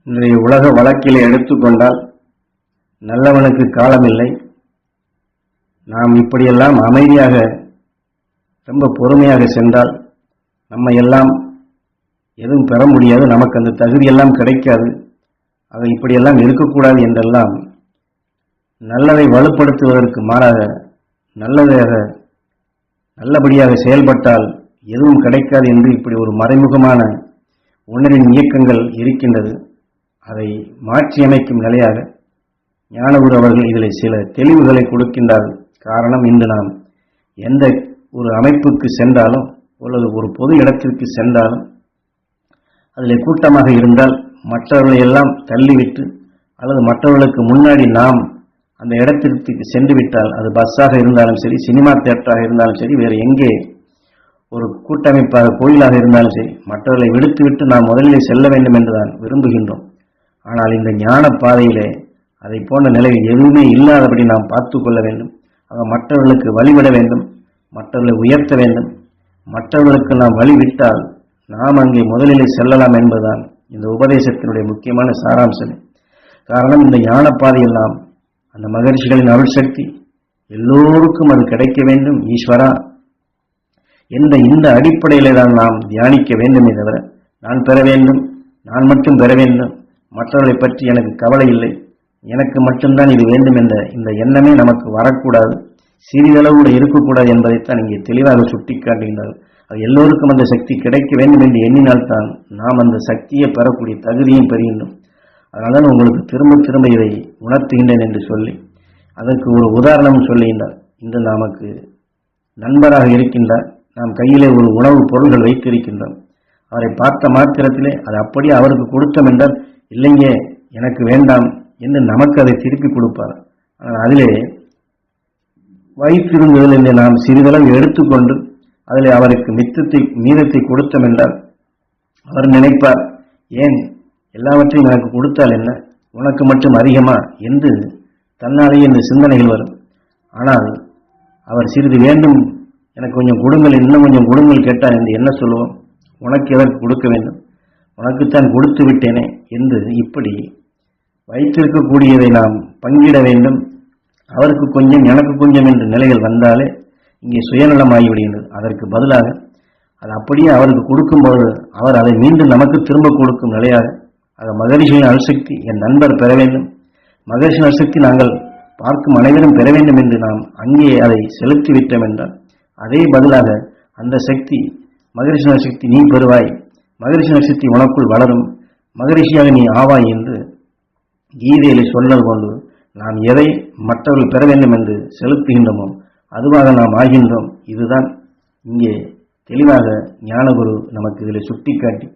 இன்றைய உலக வழக்கிலே எடுத்துக்கொண்டால் நல்லவனுக்கு காலமில்லை. நாம் இப்படியெல்லாம் அமைதியாக ரொம்ப பொறுமையாக சென்றால் நம்ம எல்லாம் எதுவும் பெற முடியாது, நமக்கு அந்த தகுதியெல்லாம் கிடைக்காது. அது இப்படியெல்லாம் இருக்கக்கூடாது என்றெல்லாம் நல்லதை வலுப்படுத்துவதற்கு மாறாக நல்லபடியாக செயல்பட்டால் எதுவும் கிடைக்காது என்று இப்படி ஒரு மறைமுகமான உணர்வின் இயக்கங்கள் இருக்கின்றது. அதை மாற்றியமைக்கும் நிலையாக ஞானகுரு அவர்கள் இதில் சில தெளிவுகளை கொடுக்கின்றார்கள். காரணம், இன்று நாம் எந்த ஒரு அமைப்புக்கு சென்றாலும் அல்லது ஒரு பொது இடத்திற்கு சென்றாலும் அதில் கூட்டமாக இருந்தால் மற்றவர்களை எல்லாம் தள்ளிவிட்டு அல்லது மற்றவர்களுக்கு முன்னாடி நாம் அந்த இடத்திற்கு சென்று விட்டால், அது பஸ்ஸாக இருந்தாலும் சரி, சினிமா தியேட்டராக இருந்தாலும் சரி, வேறு எங்கே ஒரு கூட்டமைப்பாக கோயிலாக இருந்தாலும் சரி, மற்றவர்களை விடுத்துவிட்டு நாம் முதலில் செல்ல வேண்டும் என்றுதான் விரும்புகின்றோம். ஆனால் இந்த ஞான பாதையிலே அதை போன்ற நிலையில் எதுவுமே இல்லாதபடி நாம் பார்த்து கொள்ள வேண்டும். மற்றவர்களுக்கு வழிவிட வேண்டும், மற்றவர்களை உயர்த்த வேண்டும். மற்றவர்களுக்கு நாம் வழிவிட்டால் நாம் அங்கே முதலிலே செல்லலாம் என்பதுதான் இந்த உபதேசத்தினுடைய முக்கியமான சாராம்சம். காரணம், இந்த ஞான பாதையில் நாம் அந்த மகரிஷிகளின் அருள் சக்தி எல்லோருக்கும் அது கிடைக்க வேண்டும், ஈஸ்வரா என்ற இந்த அடிப்படையிலே தான் நாம் தியானிக்க வேண்டுமே தவிர, நான் பெற வேண்டும், நான் மட்டும் பெற வேண்டும், மற்றவர்களை பற்றி எனக்கு கவலை இல்லை, எனக்கு மட்டும்தான் இது வேண்டும் என்ற இந்த எண்ணமே நமக்கு வரக்கூடாது, சிறிதளவு இருக்கக்கூடாது என்பதைத்தான் இங்கே தெளிவாக சுட்டிக்காட்டுகின்றார்கள். அது எல்லோருக்கும் அந்த சக்தி கிடைக்க வேண்டும் என்று எண்ணினால்தான் நாம் அந்த சக்தியை பெறக்கூடிய தகுதியும் பெறுகின்றோம். அதனால்தான் உங்களுக்கு திரும்ப திரும்ப இதை உணர்த்துகின்றேன் என்று சொல்லி அதற்கு ஒரு உதாரணம் சொல்லுகின்றார். இன்று நமக்கு நண்பராக இருக்கின்றார், நாம் கையிலே ஒரு உணவுப் பொருள்கள் வைத்திருக்கின்றோம். அவரை பார்த்த மாத்திரத்திலே அது அப்படியே அவருக்கு கொடுத்தோம் என்றால், இல்லைங்க எனக்கு வேண்டாம் என்று நமக்கு அதை திருப்பி கொடுப்பார். ஆனால் அதிலே வைத்திருந்ததில் என்று நாம் சிறிதளவு எடுத்துக்கொண்டு அதில் அவருக்கு மீதத்தை கொடுத்தோம் என்றால் அவர் நினைப்பார், ஏன் எல்லாவற்றையும் எனக்கு கொடுத்தால் என்ன, உனக்கு மட்டும் அதிகமா என்று தன்னாலேயே இந்த சிந்தனைகள் வரும். ஆனால் அவர் சிறிது வேண்டும், எனக்கு கொஞ்சம் கொடுங்கள், இன்னும் கொஞ்சம் கொடுங்கள் கேட்டார் என்று என்ன சொல்லுவோம்? உனக்கு எதற்கு கொடுக்க வேண்டும், உனக்குத்தான் கொடுத்து விட்டேனே என்று இப்படி வைத்திருக்கக்கூடியதை நாம் பங்கிட வேண்டும். அவருக்கு கொஞ்சம் எனக்கு கொஞ்சம் என்ற நிலைகள் வந்தாலே இங்கே சுயநலமாகிவிடுகின்றது. அதற்கு பதிலாக அது அப்படியே அவருக்கு கொடுக்கும்போது அவர் அதை மீண்டும் நமக்கு திரும்ப கொடுக்கும் நிலையாக அது மகரிஷியின் அணுசக்தி என் நண்பர் பெற வேண்டும், மகரிஷியின் அணுசக்தி நாங்கள் பார்க்கும் அனைவரும் பெற வேண்டும் என்று நாம் அங்கே அதை செலுத்திவிட்டோம் என்றால், அதே பதிலாக அந்த சக்தி மகரிஷி அணுசக்தி நீ பெறுவாய், மகரிஷி அணுசக்தி உனக்குள் வளரும், மகரிஷியாக நீ ஆவாய் என்று கீதையிலே சொன்னது போன்று நாம் எதை மற்றவர்கள் பெற வேண்டும் என்று செலுத்துகின்றோமோ அதுவாக நாம் ஆகின்றோம். இதுதான் இங்கே தெளிவாக ஞானகுரு நமக்கு இதில் சுட்டிக்காட்டி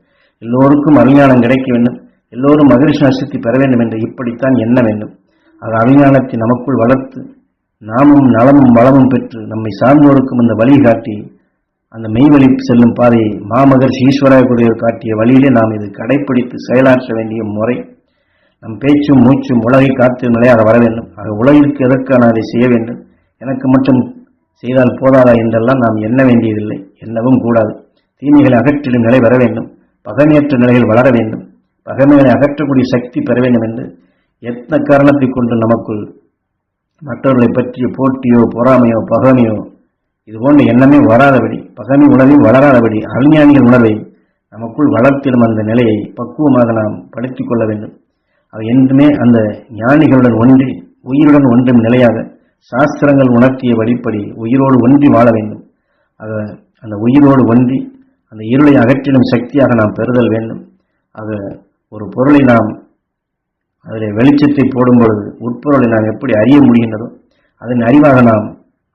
எல்லோருக்கும் அவிஞானம் கிடைக்க வேண்டும், எல்லோரும் மகரிஷி அணுசக்தி பெற வேண்டும் என்று இப்படித்தான் எண்ண வேண்டும். அது அவிஞானத்தை நமக்குள் வளர்த்து நாமும் நலமும் வளமும் பெற்று நம்மை சார்ந்தோருக்கும் அந்த வழி காட்டி அந்த மெய்வழி செல்லும் பாதையை மாமகரிஷி ஈஸ்வராயகுருவர் காட்டிய வழியிலே நாம் இது கடைப்பிடித்து செயலாற்ற வேண்டிய முறை. நம் பேச்சும் மூச்சும் உலகை காத்து நிலையாக வர வேண்டும். ஆக உலகிற்கு எதற்கான அதை செய்ய வேண்டும், எனக்கு மட்டும் செய்தால் போதாதா என்றெல்லாம் நாம் எண்ண வேண்டியதில்லை, எண்ணவும் கூடாது. தீமைகளை அகற்றிடும் நிலை வர வேண்டும், பகைமையற்ற நிலைகள் வளர வேண்டும், பகைமைகளை அகற்றக்கூடிய சக்தி பெற வேண்டும் என்று எத்தனை காரணத்தை கொண்டு நமக்குள் மற்றவர்களை பற்றிய போட்டியோ பொறாமையோ பகைமையோ இது போன்ற எண்ணமே வராதபடி, பகைமை உணர்வில் வளராதபடி அவிஞானிகள் உணர்வை நமக்குள் வளர்த்திடும் அந்த நிலையை பக்குவமாக நாம் படுத்திக் கொள்ள வேண்டும். அது என்றுமே அந்த ஞானிகளுடன் ஒன்றி உயிருடன் ஒன்றும் நிலையாக சாஸ்திரங்கள் உணர்த்திய வழிப்படி உயிரோடு ஒன்றி வாழ வேண்டும். அந்த உயிரோடு ஒன்றி அந்த இருளை அகற்றிடும் சக்தியாக நாம் பெறுதல் வேண்டும். ஒரு பொருளை நாம் அதில் வெளிச்சத்தை போடும் பொழுது உட்பொருளை நாம் எப்படி அறிய முடிகின்றதோ, அதன் அறிவாக நாம்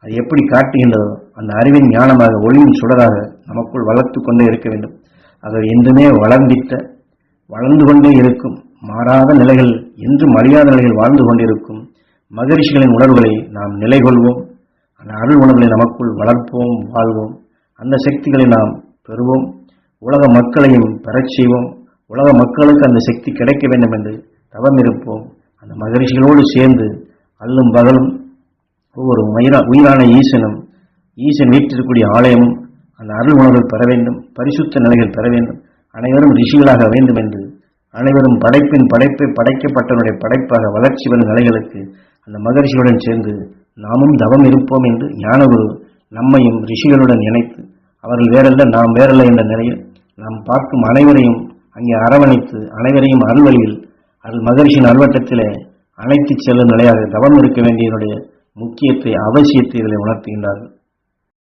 அது எப்படி காட்டுகின்றதோ அந்த அறிவின் ஞானமாக ஒளியின் சுடராக நமக்குள் வளர்த்து கொண்டே இருக்க வேண்டும். என்றுமே வளர்ந்து கொண்டே இருக்கும் மாறாத நிலைகள், என்றும் அழியாத நிலைகள் வாழ்ந்து கொண்டிருக்கும் மகரிஷிகளின் உணர்வுகளை நாம் நிலை கொள்வோம். அந்த அருள் உணர்வுகளை நமக்குள் வளர்ப்போம், வாழ்வோம். அந்த சக்திகளை நாம் பெறுவோம், உலக மக்களையும் பெறச் செய்வோம். உலக மக்களுக்கு அந்த சக்தி கிடைக்க வேண்டும் என்று தவம் இருப்போம். அந்த மகரிஷிகளோடு சேர்ந்து அல்லும் பகலும் ஒவ்வொரு உயிரான ஈசன் வீட்டிற்கக்கூடிய ஆலயமும் அந்த அருள் உணர்வுகள் பெற வேண்டும், பரிசுத்த நிலைகள் பெற வேண்டும், அனைவரும் ரிஷிகளாக வேண்டும் என்று அனைவரும் படைப்பின் படைப்பை படைக்கப்பட்டவனுடைய படைப்பாக வளர்ச்சி பெறும் நிலைகளுக்கு அந்த மகரிஷியுடன் சேர்ந்து நாமும் தவம் இருப்போம் என்று ஞானகுரு நம்மையும் ரிஷிகளுடன் இணைத்து அவர்கள் வேறல்ல நாம் வேறல்ல என்ற நிலையில் நாம் பார்க்கும் அனைவரையும் அங்கே அரவணைத்து அனைவரையும் அருள்வழியில் அருள் மகரிஷியின் அல்வட்டத்திலே அழைத்துச் செல்லும் நிலையாக தவம் இருக்க வேண்டியதனுடைய முக்கியத்தை அவசியத்தை இதில் உணர்த்துகின்றார்கள்.